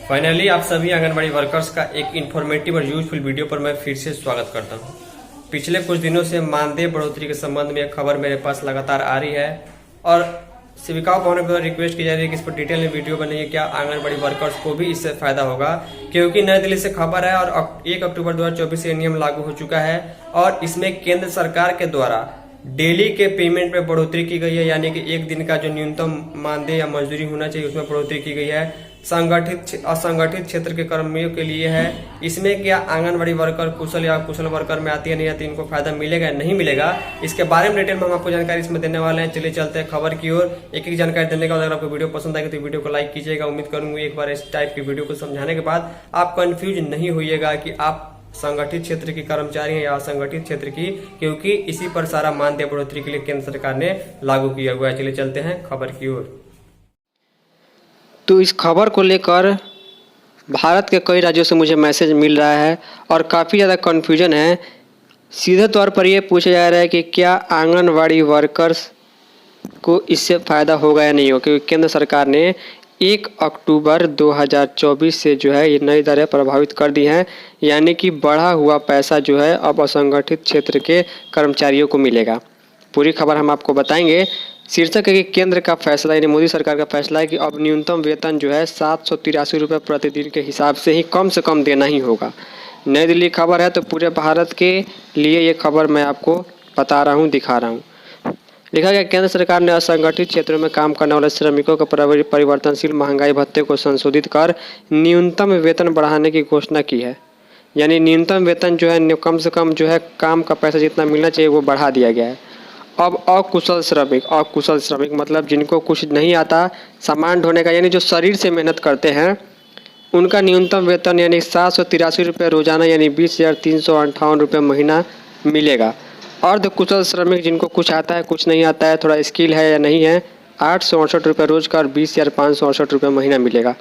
Finally आप सभी anganwadi workers का एक इन्फॉर्मेटिव और यूजफुल वीडियो पर मैं फिर से स्वागत करता हूं। पिछले कुछ दिनों से मानदेय बढ़ोतरी के संबंध में एक खबर मेरे पास लगातार आ रही है और सेविकाओं भवनों पर रिक्वेस्ट की जा रही है कि इस पर डिटेल में वीडियो बनाइए, क्या आंगनबाड़ी वर्कर्स को भी इससे फायदा होगा। क्योंकि नई दिल्ली से खबर है और 1 अक्टूबर 2024 से नियम लागू हो चुका है और इसमें केंद्र सरकार के द्वारा डेली के पेमेंट में बढ़ोतरी की गई है, यानी कि एक दिन का जो न्यूनतम मानदेय या मजदूरी होना चाहिए उसमें बढ़ोतरी की गई है। संगठित असंगठित क्षेत्र के कर्मियों के लिए है। इसमें क्या आंगनबाड़ी वर्कर कुशल या कुशल वर्कर में आती है नहीं आती, इनको फायदा मिलेगा या नहीं मिलेगा, इसके बारे में डिटेल में हम आपको जानकारी इसमें देने वाले हैं। चलिए चलते हैं खबर की ओर। एक एक जानकारी देने के बाद अगर आपको वीडियो पसंद आएगी तो वीडियो को लाइक कीजिएगा। उम्मीद करूंगा एक बार इस टाइप की वीडियो को समझाने के बाद आप कंफ्यूज नहीं होइएगा कि आप संगठित क्षेत्र के कर्मचारी हैं या असंगठित क्षेत्र की, क्योंकि इसी पर सारा मानदेय बढ़ोतरी के लिए केंद्र सरकार ने लागू किया हुआ है। चलिए चलते हैं खबर की ओर। तो इस खबर को लेकर भारत के कई राज्यों से मुझे मैसेज मिल रहा है और काफ़ी ज़्यादा कन्फ्यूजन है। सीधे तौर पर ये पूछा जा रहा है कि क्या आंगनवाड़ी वर्कर्स को इससे फ़ायदा होगा या नहीं होगा, क्योंकि केंद्र सरकार ने 1 अक्टूबर 2024 से जो है ये नई दरें प्रभावित कर दी हैं, यानी कि बढ़ा हुआ पैसा जो है अब असंगठित क्षेत्र के कर्मचारियों को मिलेगा। पूरी खबर हम आपको बताएंगे। शीर्षक है कि केंद्र का फैसला यानी मोदी सरकार का फैसला है कि अब न्यूनतम वेतन जो है 783 रुपये प्रतिदिन के हिसाब से ही कम देना ही होगा। नई दिल्ली खबर है, तो पूरे भारत के लिए ये खबर मैं आपको बता रहा हूँ, दिखा रहा हूँ। लिखा गया, केंद्र सरकार ने असंगठित क्षेत्रों में काम करने वाले श्रमिकों के परिवर्तनशील महंगाई भत्ते को संशोधित कर न्यूनतम वेतन बढ़ाने की घोषणा की है। यानी न्यूनतम वेतन जो है कम से कम जो है काम का पैसा जितना मिलना चाहिए वो बढ़ा दिया गया है। अब अकुशल श्रमिक मतलब जिनको कुछ नहीं आता सामान ढोने का, यानी जो शरीर से मेहनत करते हैं, उनका न्यूनतम वेतन यानी 783 रुपये रोजाना यानी 20,358 रुपये महीना मिलेगा। अर्ध कुशल श्रमिक जिनको कुछ आता है कुछ नहीं आता है, थोड़ा स्किल है या नहीं है, 868 रुपये रोज का और 20,568 रुपये महीना मिलेगा।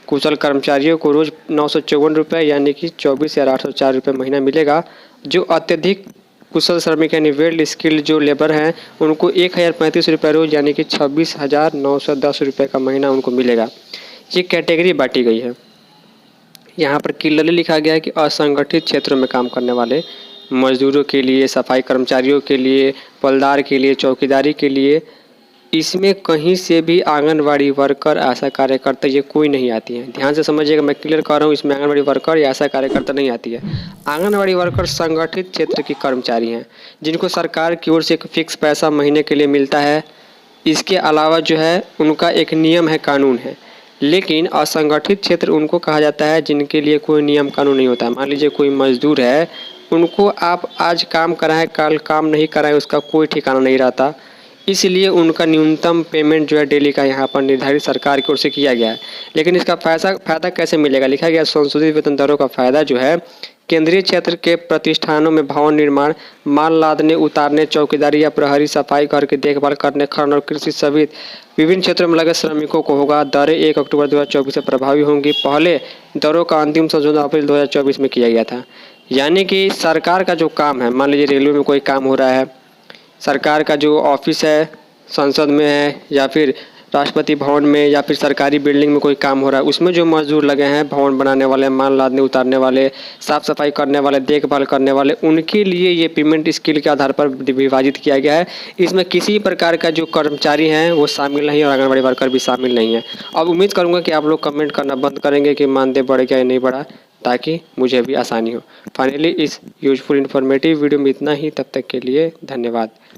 कुशल कर्मचारियों को रोज 954 रुपये यानी कि 24,804 रुपये महीना मिलेगा। जो अत्यधिक कुशल श्रमिक यानी वेल स्किल्ड जो लेबर हैं उनको 1,035 रुपये रोज यानी कि 26,910 रुपये का महीना उनको मिलेगा। ये कैटेगरी बांटी गई है। यहाँ पर क्लियरली लिखा गया है कि असंगठित क्षेत्रों में काम करने वाले मजदूरों के लिए, सफाई कर्मचारियों के लिए, पलदार के लिए, चौकीदारी के लिए, इसमें कहीं से भी आंगनवाड़ी वर्कर, आशा कार्यकर्ता ये कोई नहीं आती है। ध्यान से समझिएगा, मैं क्लियर कर रहा हूँ, इसमें आंगनवाड़ी वर्कर या आशा कार्यकर्ता नहीं आती है। आंगनवाड़ी वर्कर संगठित क्षेत्र की कर्मचारी हैं जिनको सरकार की ओर से एक फिक्स पैसा महीने के लिए मिलता है। इसके अलावा जो है उनका एक नियम है, कानून है। लेकिन असंगठित क्षेत्र उनको कहा जाता है जिनके लिए कोई नियम कानून नहीं होता है। मान लीजिए कोई मजदूर है, उनको आप आज काम कराएं कल काम नहीं कराएं उसका कोई ठिकाना नहीं रहता, इसलिए उनका न्यूनतम पेमेंट जो है डेली का यहाँ पर निर्धारित सरकार की ओर से किया गया है। लेकिन इसका फ़ायदा कैसे मिलेगा, लिखा गया संशोधित वेतन दरों का फ़ायदा जो है केंद्रीय क्षेत्र के प्रतिष्ठानों में भवन निर्माण, माल लादने उतारने, चौकीदारी या प्रहरी, सफाई, घर की देखभाल करने, खनन और कृषि सहित विभिन्न क्षेत्रों में लगे श्रमिकों को होगा। दरें 1 अक्टूबर 2024 से प्रभावी होंगी। पहले दरों का अंतिम संशोधन अप्रैल 2024 में किया गया था। यानी कि सरकार का जो काम है, मान लीजिए रेलवे में कोई काम हो रहा है, सरकार का जो ऑफिस है संसद में है या फिर राष्ट्रपति भवन में या फिर सरकारी बिल्डिंग में कोई काम हो रहा है, उसमें जो मजदूर लगे हैं, भवन बनाने वाले, माल लादने उतारने वाले, साफ सफाई करने वाले, देखभाल करने वाले, उनके लिए ये पेमेंट स्किल के आधार पर विभाजित किया गया है। इसमें किसी प्रकार का जो कर्मचारी हैं वो शामिल नहीं है और आंगनबाड़ी वर्कर भी शामिल नहीं है। अब उम्मीद करूँगा कि आप लोग कमेंट करना बंद करेंगे कि मानदेय बढ़े क्या या नहीं बढ़ा, ताकि मुझे भी आसानी हो। फाइनली इस यूजफुल इन्फॉर्मेटिव वीडियो में इतना ही। तब तक के लिए धन्यवाद।